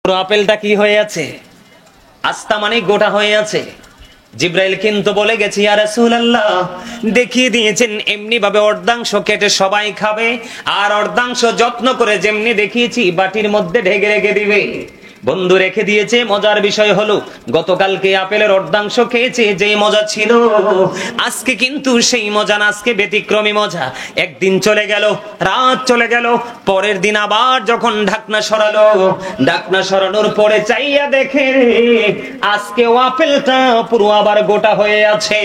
আপেলটা কি হয়ে আছে? আস্তা মানে গোটা হয়ে আছে। জিব্রাইল কিন্তু বলে গেছে, ইয়া রাসূলুল্লাহ, দেখিয়ে দিয়েছেন এমনি ভাবে অর্ধাংশ কেটে সবাই খাবে, আর অর্ধাংশ যত্ন করে যেমনি দেখিয়েছি বাটির মধ্যে ঢেকে রেখে দিবে। বন্ধু রেখে দিয়েছে। মজার বিষয় হলো, গতকালকে আপেলের অর্ধাংশ খেয়েছে, যে মজা ছিল আজকে কিন্তু সেই মজা না, আজকে ব্যতিক্রমী মজা। একদিন চলে গেল, রাত চলে গেল, পরের দিন আবার যখন ঢাকনা সরালো, ঢাকনা সরানোর পরে চাইয়া দেখে আজকে আপেলটা পুরো আবার গোটা হয়ে আছে।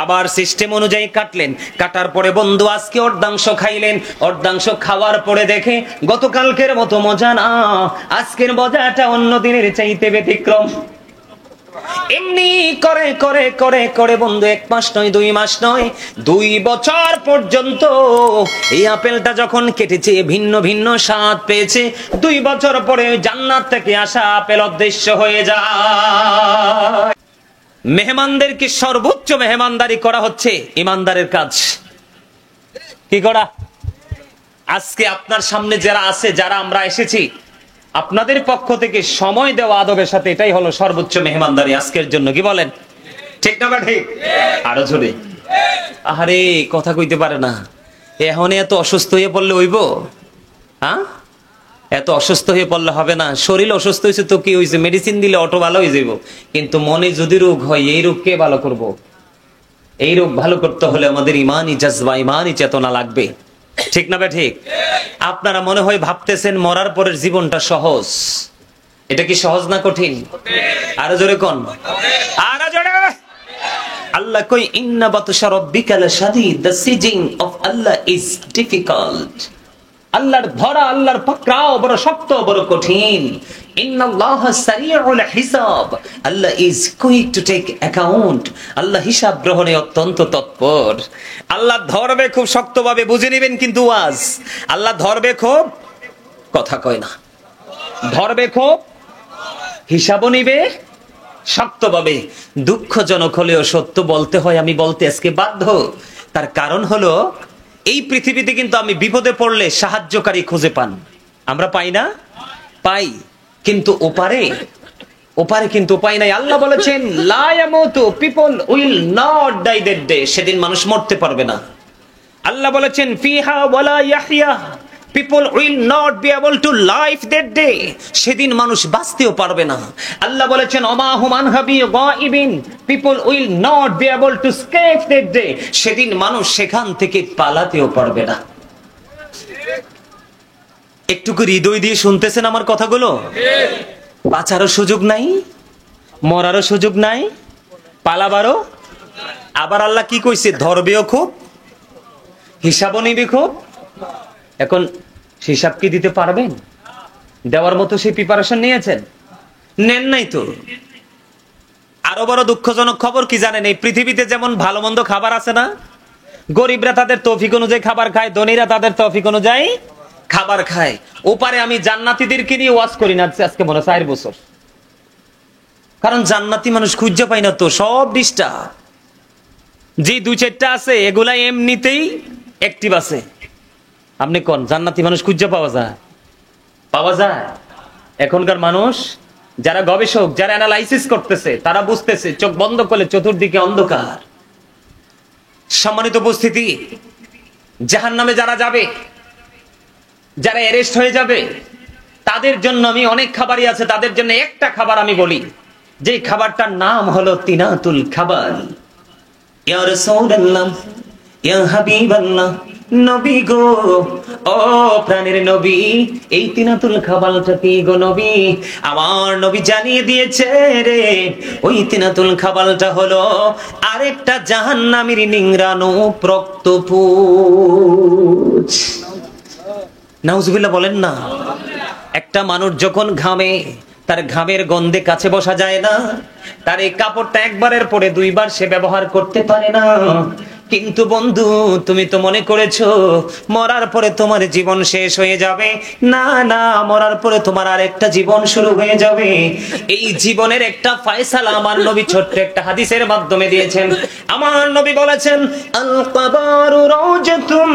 আবার সিস্টেম অনুযায়ী কাটলেন, কাটার পরে বন্ধু আজকে অর্ধাংশ খাইলেন, অর্ধাংশ খাওয়ার পরে দেখে গতকালকের মতো মজা না, আজকের মজাটা অন্য দিনের চাইতে ব্যতিক্রম। এমনি করে করে করে করে বন্ধু 1 মাস নয়, 2 মাস নয়, 2 বছর পর্যন্ত এই আপেলটা যখন কেটেছে ভিন্ন ভিন্ন স্বাদ পেয়েছে। 2 বছর পরে জান্নাত থেকে আসা আপেল অদৃশ্য হয়ে যায়। মেহমানদেরকে সর্বোচ্চ মেহমানদারি করা হচ্ছে ইমানদারের কাজ। কি করা? আজকে আপনার সামনে যারা আছে, যারা আমরা এসেছি, আপনাদের পক্ষ থেকে সময় দেওয়া আদবের সাথে, এটাই হলো সর্বোচ্চ মেহমানদারি আজকের জন্য। কি বলেন? ঠিক না বা ঠিক? আরো জোরে। আরে কথা কইতে পারে না। এখন এত অসুস্থ হয়ে পড়লে হইব? হ্যাঁ, এত অসুস্থ হয়ে পড়লে হবে না। শরীর অসুস্থ হয়েছে তো কি হয়েছে, মেডিসিন দিলে অটো ভালো হয়ে যাব। কিন্তু মনে যদি রোগ হয়, এই রোগ কে ভালো করব? এই রোগ ভালো করতে হলে আমাদের ইমানই জজবা, ইমানই চেতনা লাগবে। ঠিক না বে ঠিক? আপনারা মনে হয় ভাবতেছেন মরার পরের জীবনটা সহজ। এটা কি সহজ না কঠিন? আরো জোরে কোন, আরো জোরে। আল্লাহ কই, ইন্না বাতশা রাব্বিকা লাশাদীদ, the seizing of Allah is difficult. আল্লাহর ধরা, আল্লাহর পাকড়াও বড় শক্ত, বড় কঠিন। ইন্নাল্লাহা সারিউল হিসাব, Allah is quick to take account. Allah হিসাব গ্রহণে অত্যন্ত তৎপর। আল্লাহ ধরবে খুব শক্তভাবে, বুঝে নেবেন কিন্তু ওয়াজ। আল্লাহ ধরবে খুব, কথা কয় না, ধরবে খুব, হিসাবও নিবে শক্তভাবে। দুঃখজনক হলেও সত্য বলতে হয়, আমি বলতে আজকে বাধ্য। তার কারণ হলো, এই পৃথিবীতে কিন্তু আমি বিপদে পড়লে সাহায্যকারী খুঁজে পান, আমরা পাই না? পাই, কিন্তু ওপারে, ওপারে কিন্তু পাই নাই। আল্লাহ বলেছেন, লা ইয়ামুতু, people will not die that day, সেদিন মানুষ মরতে পারবে না। আল্লাহ বলেছেন, ফিহা ওয়ালা ইয়াহইয়া, people will not be able to live that day, সেদিন মানুষ বাঁচতেও পারবে না। আল্লাহ বলেছেন, ওমা হুম আনহা বিগাইবিন, people will not be able to escape that day, সেদিন মানুষ সেখান থেকে পালাতেও পারবে না। একটুকু হৃদয় দিয়ে শুনতেছেন আমার কথাগুলো? বাঁচারও সুযোগ নাই, মরারও সুযোগ নাই, পালাবারও। আবার আল্লাহ কি কইছে? ধরবেও খুব, হিসাবও নিবে খুব। এখন হিসাব কি দিতে পারবেন? দেওয়ার মতো সেই প্রিপারেশন নিয়েছেন? নেন নাই তো। আরো বড় দুঃখজনক খবর কি জানেন? এই পৃথিবীতে যেমন ভালো মন্দ খাবার আছে না, গরিবরা তাদের তৌফিক অনুযায়ী খাবার খায়, ধনীরা তাদের তৌফিক অনুযায়ী খাবার খায়। ওপারে আমি জান্নাতীদেরকে নিয়ে ওয়াজ করি না আজকে মনে 4 বছর, কারণ জান্নাতি মানুষ খুঁজে পাই না তো, সব ডিস্টার্ব। যে 2-4টা আছে এগুলা এমনিতেই অ্যাক্টিভ আছে। আপনি কোন জান্নাতি মানুষ খুঁজে পাওয়া যায়? পাওয়া যায়। এখনকার মানুষ, যারা গবেষক, যারা অ্যানালাইসিস করতেছে, তারা বুঝতেছে চোখ বন্ধ করলে চতুর্দিকে অন্ধকার। সম্মানিত উপস্থিতি, জাহান্নামে যারা যাবে, যারা অ্যারেস্ট হয়ে যাবে, তাদের জন্য আমি অনেক খাবারই আছে, তাদের জন্য একটা খাবার আমি বলি, যে খাবারটার নাম হলো তিনাতুল খাবার। ইয়া রাসূলুল্লাহ, ইয়া হাবিবাল্লাহ, নবী গো, ও প্রাণের নবী, এই তিনাতুল খাবারটা কি গো নবী? আমার নবী জানিয়ে দিয়েছে রে, ওই তিনাতুল খাবারটা হলো আরেকটা জাহান্নামীর নিংড়ানো রক্তপুঁজ। নাউজুবিল্লাহ বলেন না। একটা মানুষ যখন ঘামে, তার ঘামের গন্ধে কাছে বসা যায় না। তার এই কাপড়টা একবারের পরে 2 বার সে ব্যবহার করতে পারে না। কিন্তু বন্ধু, তুমি তো মনে করেছো মরার পরে তোমার জীবন শেষ হয়ে যাবে। না না, মরার পরে তোমার আরেকটা জীবন শুরু হয়ে যাবে। এই জীবনের একটা ফয়সালা আমার নবী ছোট্ট একটা হাদিসের মাধ্যমে দিয়েছেন। আমার নবী বলেছেন, আল কবরু রাওজাতুম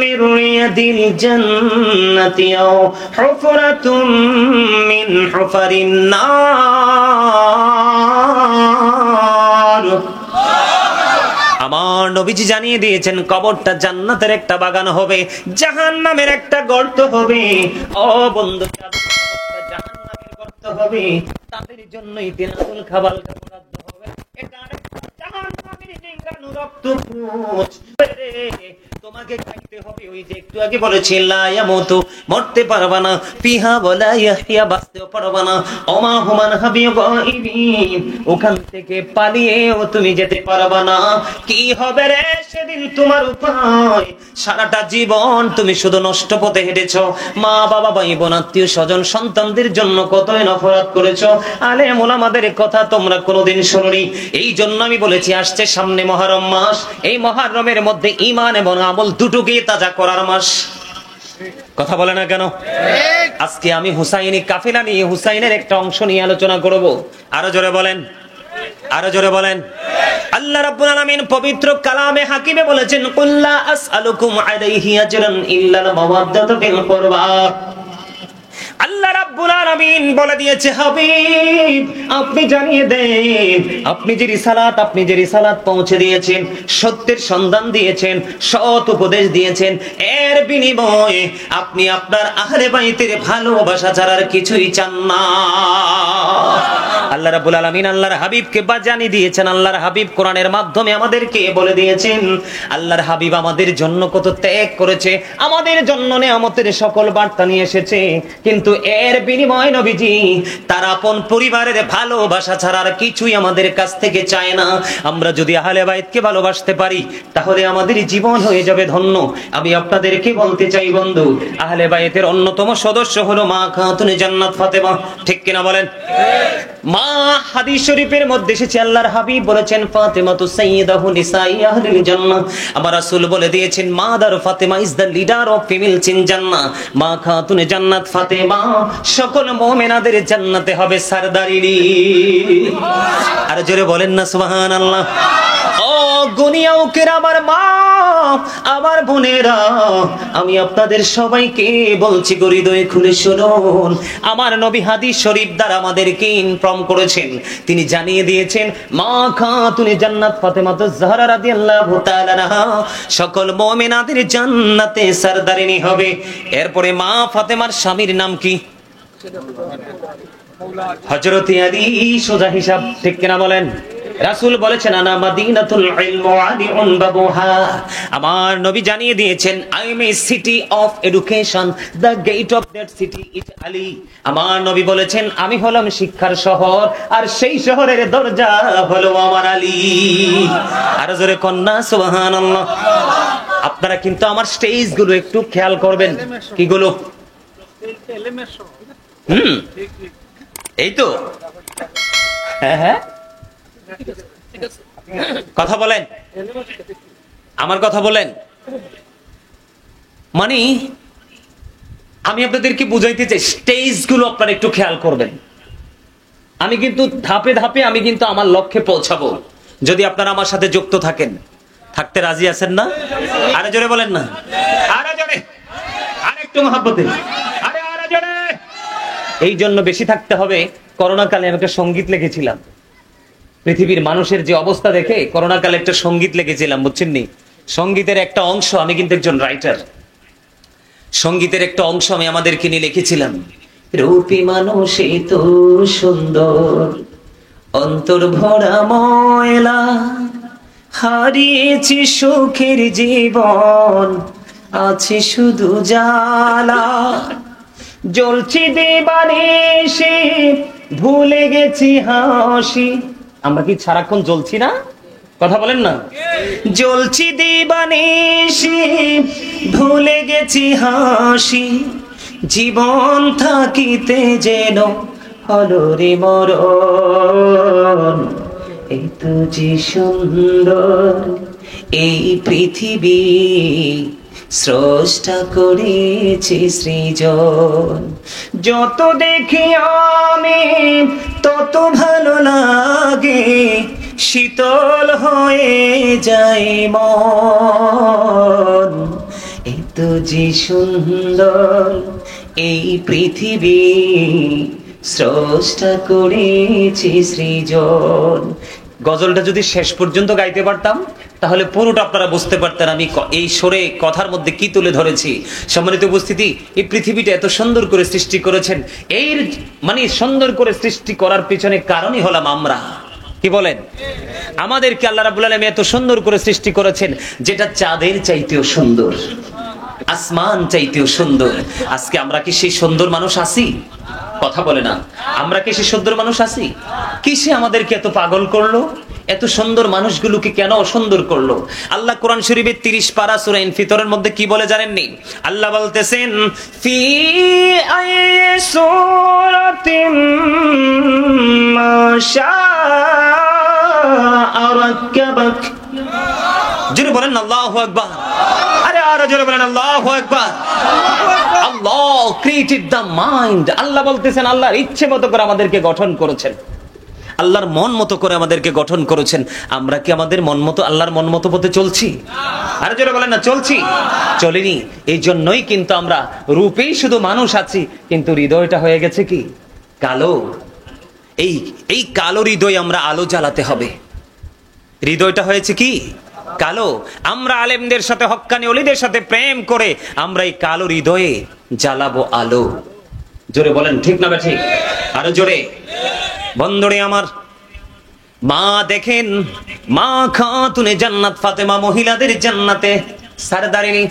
মির রিয়াদিল জান্নাতি আও হুফরাতুম মিন হুফারিন নার। আমার নবীজি জানিয়ে দিয়েছেন, কবরটা জান্নাতের একটা বাগান হবে, জাহান্নামের একটা গর্ত হবে। ও বন্ধু, জাহান্নামের গর্ত হবে, তাদের জন্যই তিনাতুল খাবার বরাদ্দ হবে। এটা জাহান্নামের নিংড়ানো রক্তপুঞ্জ। তোমাকে খাইতে হবে। ওই যে একটু আগে বলেছি, লা ইয়ামুতু, মরতে পারবা না, ফিহা ওয়ালা ইয়াহইয়া, বাঁচতেও পারবা না, ওমা হুমান হাবি গায়িবিন, ওখান থেকে পালিয়েও তুমি যেতে পারবা না। কি হবে রে সেদিন তোমার উপায়? সারাটা জীবন তুমি শুধু নষ্ট পথে হেঁটেছো। মা বাবা, ভাই বোন, আত্মীয় স্বজন, সন্তানদের জন্য কতই নফরত করেছো। আলেম ওলামাদের কথা তোমরা কোনোদিন শোনোনি। এই জন্য আমি বলেছি, আসছে সামনে মুহররম মাস। এই মুহররমের মধ্যে ঈমান এবং আমল দুটোকে তাজা করার মাস। কথা বলে না কেন? আজকে আমি হুসাইনি কাফিলা নিয়ে, হুসাইনের একটা অংশ নিয়ে আলোচনা করব। আরো জোরে বলেন, আরো জোরে বলেন। আল্লাহ রাব্বুল আলামিন পবিত্র কালামে হাকিমে বলেছেন, কুল্লা আসআলুকুম আলাইহি আজরান ইল্লাল মাওয়াদ্দাতু ফিল কুরবা। আল্লাহ রাব্বুল আলামিন বলে দিয়েছে, হাবিব আপনি জানিয়ে দেন, আপনি যে রিসালাত পৌঁছে দিয়েছেন, সত্যের সন্ধান দিয়েছেন, সৎ উপদেশ দিয়েছেন, এর বিনিময়ে আপনি আপনার আহলে বাইতের ভালোবাসা ছাড়া আর কিছুই চান না। আল্লাহ রাব্বুল আলামিন আল্লাহর হাবিবকে জানিয়ে দিয়েছেন। আল্লাহর হাবিব কোরআনের মাধ্যমে আমাদেরকে বলে দিয়েছেন, আল্লাহর হাবিব আমাদের জন্য কত ত্যাগ করেছে, আমাদের জন্য নেয়ামতের সকল বার্তা নিয়ে এসেছে। কিন্তু এর বিনিময়ে নবীজি তার আপন পরিবারের ভালোবাসা ছাড়া আর কিছুই আমাদের কাছ থেকে চায় না। আমরা যদি আহলে বাইতকে ভালোবাসতে পারি, তাহলে আমাদের জীবন হয়ে যাবে ধন্য। আমি আপনাদেরকে বলতে চাই বন্ধু, আহলে বাইতের অন্যতম সদস্য হলো মা খাতুনে জান্নাত ফাতেমা। ঠিক কিনা বলেন? মা, হাদিস শরীফের মধ্যে এসেছে, আল্লাহর হাবিব বলেছেন, ফাতেমাতু সাইয়্যিদাতু নিসাই আহলিল জান্নাহ। আমার রাসূল বলে দিয়েছেন, mother Fatema is the leader of females in জান্নাহ। মা খাতুনে জান্নাত ফাতেমা সকল মুমিনাদের জান্নাতে হবে সরদারিনী। আর জোরে বলেন না সুবহানাল্লাহ। ও গুনিয়াউকের আমার মা, আমার বোনেরা, আমি আপনাদের সবাইকে বলছি, হৃদয় খুলে শুনুন। আমার নবী হাদিস শরীফ দ্বারা আমাদেরকে ইনফর্ম করেছেন, তিনি জানিয়ে দিয়েছেন, মা খাতুনে জান্নাত ফাতেমাতুজ জাহরা রাদিয়াল্লাহু তাআলা আনহা সকল মুমিনাদের জান্নাতে সরদারিনী হবে। এরপরে মা ফাতেমার স্বামীর নাম কি? হযরত আলী। সোজা হিসাব, ঠিক কিনা বলেন? রাসূল বলেছেন, আনা মাদিনাতুল ইলম ওয়া আলিউন বাবুহা। আমার নবী জানিয়ে দিয়েছেন, I am a city of education, the gate of that city is Ali. আমার নবী বলেছেন, আমি হলাম শিক্ষার শহর, আর সেই শহরের দরজা হলো আমার আলী। আর জোরে কন্যা সুবহানাল্লাহ। আপনারা কিন্তু আমার স্টেজ গুলো একটু খেয়াল করবেন। কি গুলো? এই তো, হ্যাঁ হ্যাঁ, কথা বলেন, আমার কথা বলেন। মানে আমি আপনাদেরকে বুঝাইতে চাই, স্টেজ গুলো আপনারা একটু খেয়াল করবেন। আমি কিন্তু ধাপে ধাপে আমি কিন্তু আমার লক্ষ্যে পৌঁছাবো, যদি আপনারা আমার সাথে যুক্ত থাকেন। থাকতে রাজি আছেন না? আরে জোরে বলেন না, আরে জোরে, আরে একটু মহব্বতে, আরে আরে জোরে। এই জন্য বেশি থাকতে হবে। করোনা কালে আমি একটা সঙ্গীত লিখেছিলাম, পৃথিবীর মানুষের যে অবস্থা দেখে করোনা কালে একটা সঙ্গীত লিখেছিলাম, বুঝছেন নি? সঙ্গীতের একটা অংশ, আমি কিন্তু একজন রাইটার, সঙ্গীতের একটা অংশ আমি আমাদেরকে নিয়ে লিখেছিলাম। রূপী মানুষে তো সুন্দর, অন্তর ভরা ময়লা, হারিয়েছি সুখের জীবন, আছে শুধু জ্বালা, জ্বলছি দিবানিশি, ভুলে গেছি হাসি। আমরা কি সারাক্ষণ জ্বলছি না? কথা বলেন না। জ্বলছি দিবানিশি, ভুলে গেছি হাসি, জীবন থাকিতে যেন হলো রে মরণ। এই তো যে সুন্দর এই পৃথিবী স্রষ্টা করেছে সৃজন। যত দেখি আমি তত ভালো লাগে, শীতল হয়ে যায় মন। এত যে সুন্দর এই পৃথিবী স্রষ্টা করেছে সৃজন। গজলটা যদি শেষ পর্যন্ত গাইতে পারতাম তাহলে পুরোটা আপনারা বুঝতে পারতেন আমি এই সুরে কথার মধ্যে কি তুলে ধরেছি। সম্মানিত উপস্থিতি, এই পৃথিবীটা এত সুন্দর করে সৃষ্টি করেছেন, এর মানে সুন্দর করে সৃষ্টি করার পিছনে কারণই হলাম আমরা। কি বলেন? আমাদেরকে আল্লাহ রাব্বুল আলামিন এত সুন্দর করে সৃষ্টি করেছেন, যেটা চাঁদের চাইতেও সুন্দর, আসমান চাইতেও সুন্দর। আজকে আমরা কি সেই সুন্দর মানুষ আছি? কথা বলে না, আমরা কি সেই সুন্দর মানুষ আছি? কিসে আমাদেরকে এত পাগল করলো? এত সুন্দর মানুষগুলোকে কেন অসুন্দর করলো? আল্লাহ কোরআন শরীফের 30 পারা সূরা ইনফিতরের মধ্যে কি বলে জানেননি? আল্লাহ বলতেছেন, ফি আইয়ি সূরাতিম মাশাআ রাক্কাবাক। জোরে বলেন আল্লাহু আকবার। আরে আরো জোরে বলেন আল্লাহু আকবার। আল্লাহ ক্রিয়েটেড দ্য মাইন্ড। আল্লাহ বলতেছেন আল্লাহর ইচ্ছে মতো করে আমাদেরকে গঠন করেছেন, আল্লাহর মন মতো করে আমাদেরকে গঠন করেছেন। আমরা কি আমাদের মন মতো আল্লাহর মন মতো পথে চলছি? আরে জোরে বলেন না চলছি? চলিনি। এই জন্যই কিন্তু আমরা রূপেই শুধু মানুষ আছি, কিন্তু হৃদয়টা হয়ে গেছে কি কালো। এই কালো হৃদয় আমরা আলো জ্বালাতে হবে। হৃদয়টা হয়েছে কি কালো। আমরা আলেমদের সাথে, হক্কানি ওলিদের সাথে প্রেম করে আমরা এই কালো হৃদয়ে জ্বালাবো আলো। জোরে বলেন ঠিক না ঠিক? আরো জোরে। বন্ধুরে আমার, মা দেখেন, মা খাতুনে জান্নাত ফাতেমা মহিলাদের জান্নাতে সরদারিনী,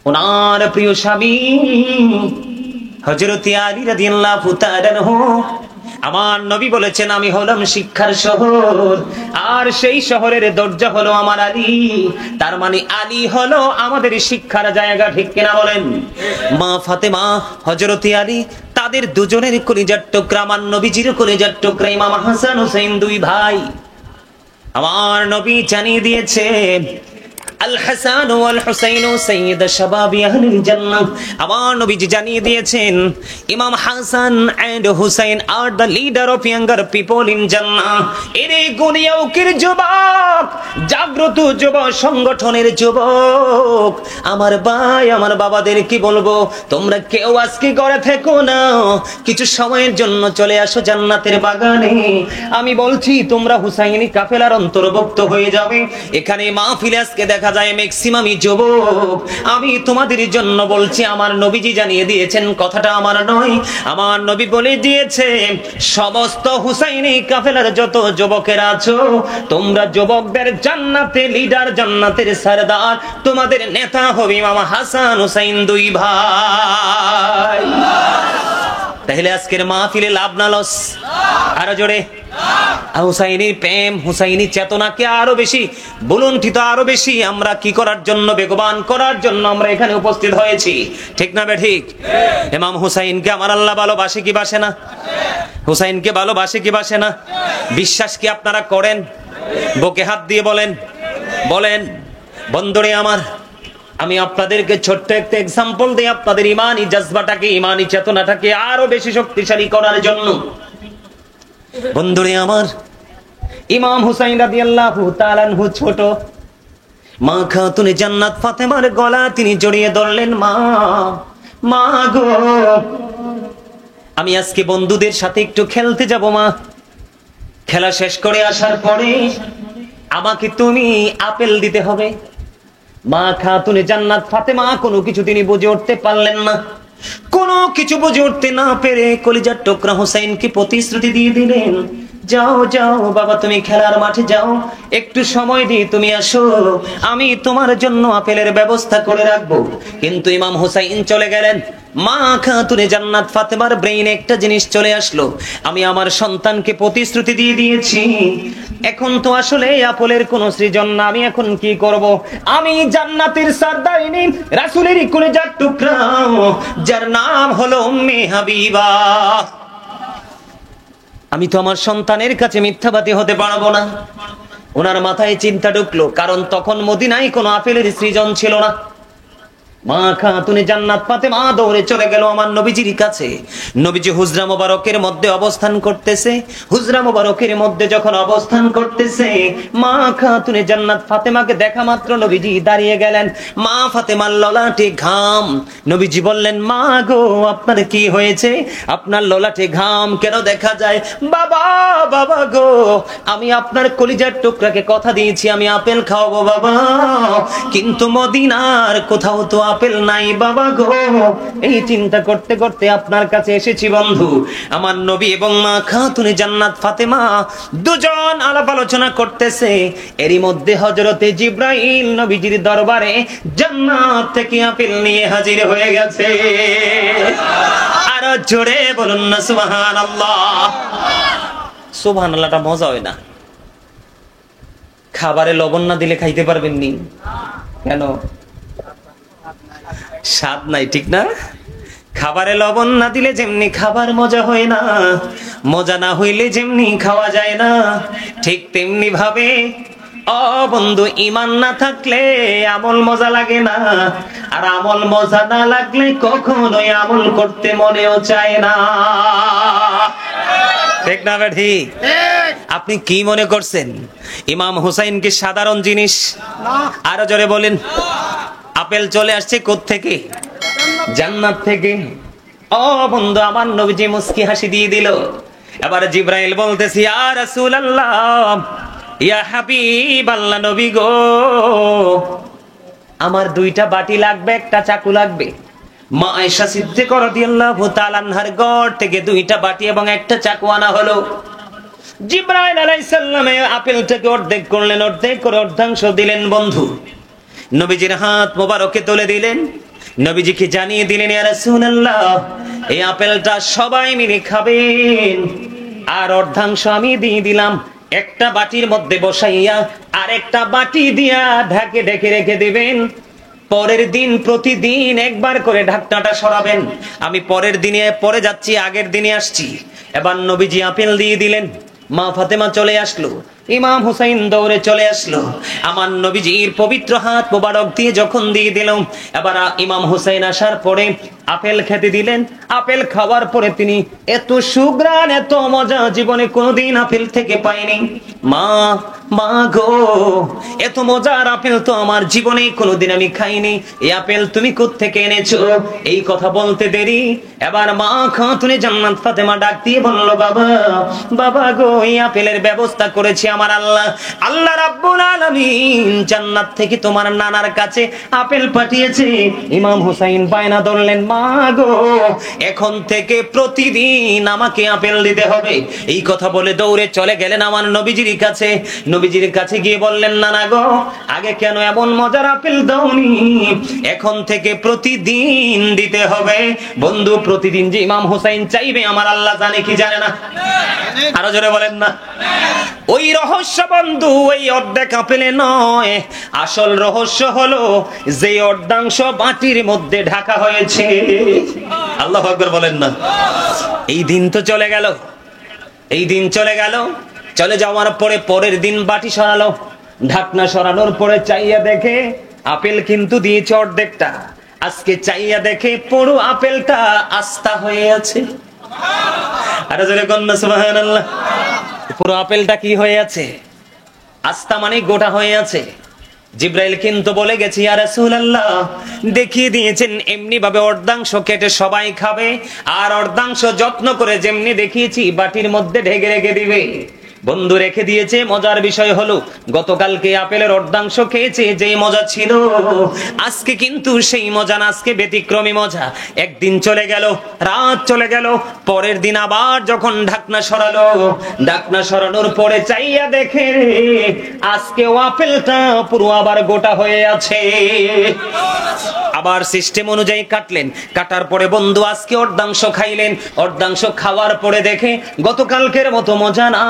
ওনার প্রিয় স্বামী হযরত আলী রাদিয়াল্লাহু তাআলা আনহু। আমার নবী বলেছেন আমি হলাম শিক্ষার শহর, আর সেই শহরের দরজা হলো আমার আলী। তার মানে আলী হলো আমাদের শিক্ষার জায়গা। ঠিক কিনা বলেন? মা ফাতেমা, হযরত আলী, তাদের দুজনের কলিজার টুকরা, আমার নবীজির কলিজার টুকরা ইমাম হাসান হুসাইন, দুই ভাই। আমার নবী জানিয়ে দিয়েছে আল হাসান ওয়াল হুসাইন সাইয়্যিদ শাবাবি আহলিল জান্নাহ। আমার নবীজি জানিয়ে দিয়েছেন Imam Hasan and Hussain are the leader of younger people in Jannah. এর গুণিয়কের যুবক, জাগ্রত যুব সংগঠনের যুবক, আমার ভাই, আমার বাবাদের কি বলবো, তোমরা কেউ আজকে ঘরে থেকো না, কিছু সময়ের জন্য চলে আসো জান্নাতের বাগানে। আমি বলছি তোমরা হুসাইনি কাফেলার অন্তর্ভুক্ত হয়ে যাবে। এখানে মাহফিলে আজকে দেখা যায় ম্যাক্সিমামই যুবক। আমি তোমাদের জন্য বলছি, আমার নবীজি জানিয়ে দিয়েছেন, কথাটা আমার নয়, আমার নবী বলে দিয়েছে, সমস্ত হুসাইনি কাফেলার যত যুবকেরা আছো, তোমরা যুবকদের জান্নাতে লিডার, জান্নাতের সরদার, তোমাদের নেতা হবে ইমাম হাসান হুসাইন, দুই ভাই। তাহলে আজকের মাহফিলে লাভ না লস? আরো জোরে। হুসাইনির প্রেম, হুসাইনি চেতনাকে আরো বেশি বুলন্ডিত, আরো বেশি আমরা কি করার জন্য, বেগবান করার জন্য আমরা এখানে উপস্থিত হয়েছি। ঠিক না বে ঠিক? ইমাম হুসাইনকে আমার আল্লাহ ভালোবাসে কি বাসে না? হুসাইনকে ভালোবাসে কি বাসে না? বিশ্বাস কি আপনারা করেন? বুকে হাত দিয়ে বলেন, বলেন। বন্ধুরে আমার, আমি আপনাদেরকে ছোট্ট একটা এক্সাম্পল দিই আপনাদের ইমানি জজবাটাকে, ইমানি চেতনাটাকে আরো বেশি শক্তিশালী করার জন্য। বন্ধুরে আমার, ইমাম হুসাইন রাদিয়াল্লাহু তাআলা আনহু ছোট, মা খাতুনে জান্নাত ফাতেমার গলা তিনি জড়িয়ে ধরলেন, মা, মা গো, আমি আজকে বন্ধুদের সাথে একটু খেলতে যাব মা। খেলা শেষ করে আসার পরে আমাকে তুমি আপেল দিতে হবে। মা খাতুনে জান্নাত ফাতেমা কোনো কিছু তিনি বুঝে উঠতে পারলেন না। কোনো কিছু বুঝে উঠতে না পেরে কলিজার টুকরা হুসাইনকে প্রতিশ্রুতি দিয়ে দিলেন, যাও যাও বাবা, তুমি খেলার মাঠে যাও, একটু সময় দিয়ে তুমি আসো, আমি তোমার জন্য আপেলের ব্যবস্থা করে রাখবো। কিন্তু ইমাম হুসাইন চলে গেলেন। মা খাতুনে জান্নাত ফাতেমার ব্রেইনে একটা জিনিস চলে আসলো, আমি আমার সন্তানকে প্রতিশ্রুতি দিয়ে দিয়েছি, এখন তো আসলে এই আপেলের কোনো সৃজন না, আমি এখন কি করব? আমি জান্নাতের সরদারিনী, রাসূলের কলিজার টুকরা, যার নাম হলো উম্মে হাবিবা, আমি তো আমার সন্তানের কাছে মিথ্যাবাদী হতে পারবো না। ওনার মাথায় চিন্তা ঢুকলো, কারণ তখন মদিনায় কোনো আপেলের সৃজন ছিল না। মা খাতুনে জান্নাত ফাতেমা দৌড়ে চলে গেল আমার নবীজির কাছে। নবীজি হুজরা মোবারকের মধ্যে অবস্থান করতেছে। হুজরা মোবারকের মধ্যে যখন অবস্থান করতেছে, মা খাতুনে জান্নাত ফাতেমাকে দেখা মাত্র নবীজি দাঁড়িয়ে গেলেন। মা ফাতেমার ললাটে ঘাম। নবীজি বললেন, মা গো, আপনার কি হয়েছে? আপনার ললাটে ঘাম কেন দেখা যায়? বাবা, বাবা গো, আমি আপনার কলিজার টুকরাকে কথা দিয়েছি আমি আপেল খাওয়াবো বাবা, কিন্তু মদিনার কোথাও তো আপেল নাই বাবা গো। এই চিন্তা করতে করতে আপনার কাছে এসেছি বন্ধু। আমার নবী এবং মা খাতুনে জান্নাত ফাতেমা দুজন আলাপ আলোচনা করতেছে। এরই মধ্যে হযরতে জিবরাইল নবীজির দরবারে জান্নাত থেকে আপেল নিয়ে হাজির হয়ে গেছে। আর জোরে বলুন না সুবহানাল্লাহ। সুবহানাল্লাহটা মজা হয় না? খাবারে লবণ না দিলে খাইতে পারবেন নি? কেন? স্বাদ নাই, ঠিক না? খাবারে লবণ না দিলে যেমনি খাবার মজা হয় না, মজা না হইলে যেমনি খাওয়া যায় না, ঠিক তেমনি ভাবে ও বন্ধু, ঈমান না থাকলে আমল মজা লাগে না, আর আমল মজা না লাগলে কখনোই আমল করতে মনেও চায় না। ঠিক না বেঠি? আপনি কি মনে করছেন ইমাম হুসাইন কি সাধারণ জিনিস? আরো জোরে বলেন। আপেল চলে আসছে কোত্থেকে? জান্নাত থেকে। ও বন্ধু, আমার নবীজি মুস্কি হাসি দিয়ে দিল। এবার জিবরাইল বলতেছি, ইয়া রাসূলুল্লাহ, ইয়া হাবিবাল্লাহ, নবী গো, আমার দুইটা বাটি লাগবে, একটা চাকু লাগবে। মা আয়েশা সিদ্দিকা রাদিয়াল্লাহু তাআলা আনহার ঘর থেকে দুইটা বাটি এবং একটা চাকু আনা হলো। জিবরাইল আলাইহিস সালাম আপেলটাকে অর্ধেক করলেন, অর্ধেক করে অর্ধাংশ দিলেন বন্ধু। নবীজির হাত মোবারকে তুলে দিলেন। নবীজিকে জানিয়ে দিলেন, ইয়া রাসূলুল্লাহ, এই আপেলটা সবাই মিলে খাবেন, আর অর্ধাংশ আমি দিয়ে দিলাম। একটা বাটির মধ্যে বসাইয়া আর একটা বাটি দিয়া ঢাকে ঢেকে রেখে দিবেন। পরের দিন প্রতিদিন একবার করে ঢাকনাটা সরাবেন। আমি পরের দিনে পরে যাচ্ছি, আগের দিনে আসছি। এবার নবীজি আপেল দিয়ে দিলেন। মা ফাতেমা চলে আসলো, ইমাম হুসাইন দৌড়ে চলে আসলো। আমার নবীজির পবিত্র হাত মোবারক দিয়ে যখন দিয়ে দিলাম, এবার ইমাম হুসাইন আসার পরে আপেল খেতে দিলেন। আপেল খাওয়ার পরে তিনি এত সুগ্রাণ, এত মজা জীবনে কোনোদিন আপেল থেকে পাইনি। মা, মা গো, এত মজার আপেল তো আমার জীবনে কোনোদিন আমি খাইনি। এই আপেল তুমি কোত্থেকে এনেছো? এই কথা বলতে দেরি এবার মা খাতুনে জান্নাত ফাতেমা ডাক দিয়ে বলল, বাবা, বাবা গো, এই আপেলের ব্যবস্থা করেছি আমার আল্লাহ। আল্লাহ রাব্বুল আলামিন জান্নাত থেকে তোমার নানার কাছে আপেল পাঠিয়েছে। ইমাম হুসাইন বায়না ধরলেন, মা গো, এখন থেকে প্রতিদিন আমাকে আপেল দিতে হবে। এই কথা বলে দৌড়ে চলে গেলেন আমার নবীজির কাছে। নবীজির কাছে গিয়ে বললেন, নানা গো, আগে কেন এমন মজার আপেল দাওনি? এখন থেকে প্রতিদিন দিতে হবে। বন্ধু, প্রতিদিন যে ইমাম হুসাইন চাইবে আমার আল্লাহ জানে কি জানে না? আরো জোরে বলেন না। ওই রহস্য বন্ধু ওই অর্ধেক আপেলে নয়, আসল রহস্য হলো যে অর্ধাংশ বাটির মধ্যে ঢাকা হয়েছে। আল্লাহু আকবার বলেন না। এই দিন তো চলে গেল, এই দিন চলে গেল। চলে যাওয়ার পরে পরের দিন বাটি সরালো। ঢাকনা সরানোর পরে চাইয়া দেখে আপেল কিন্তু দিয়েছে অর্ধেকটা। আজকে চাইয়া দেখে পুরো আপেলটা আস্তা হয়ে আছে। আরে জোরে কন্যা সুবহানাল্লাহ। পুরো আপেলটা কি হয়ে আছে? আস্তা মানে গোটা হয়ে আছে। জিবরাইল কিন্তু বলে গেছে, ইয়া রাসূলুল্লাহ, দেখিয়ে দিয়েছেন এমনি ভাবে অর্ধাংশ কেটে সবাই খাবে, আর অর্ধাংশ যত্ন করে যেমনি দেখিয়েছি বাটির মধ্যে ঢেকে রেখে দিবে। বন্ধু রেখে দিয়েছে। মজার বিষয় হলো গতকালকে আপেলের অর্ধাংশ খেয়েছে, যেই মজা ছিল আজকে কিন্তু সেই মজা না, আজকে ব্যতিক্রমী মজা। একদিন চলে গেল, রাত চলে গেল, পরের দিন আবার যখন ঢাকনা সরালো, ঢাকনা সরানোর পরে চাইয়া দেখে আজকে আপেলটা পুরো আবার গোটা হয়ে আছে। আবার সিস্টেম অনুযায়ী কাটলেন, কাটার পরে বন্ধু আজকে অর্ধাংশ খাইলেন। অর্ধাংশ খাওয়ার পরে দেখে গতকালকের মতো মজা না,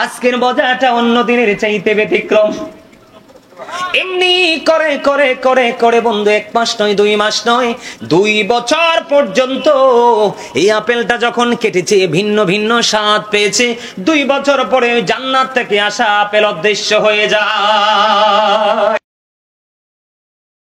আজকের মজাটা অন্য দিনের চাইতে ব্যতিক্রম। এমনি করে করে করে করে বন্ধু 1 মাস নয় 2 মাস নয় 2 বছর পর্যন্ত এই আপেলটা যখন কেটেছে ভিন্ন ভিন্ন স্বাদ পেয়েছে। 2 বছর পরে জান্নাত থেকে আসা আপেল অদৃশ্য হয়ে যায়।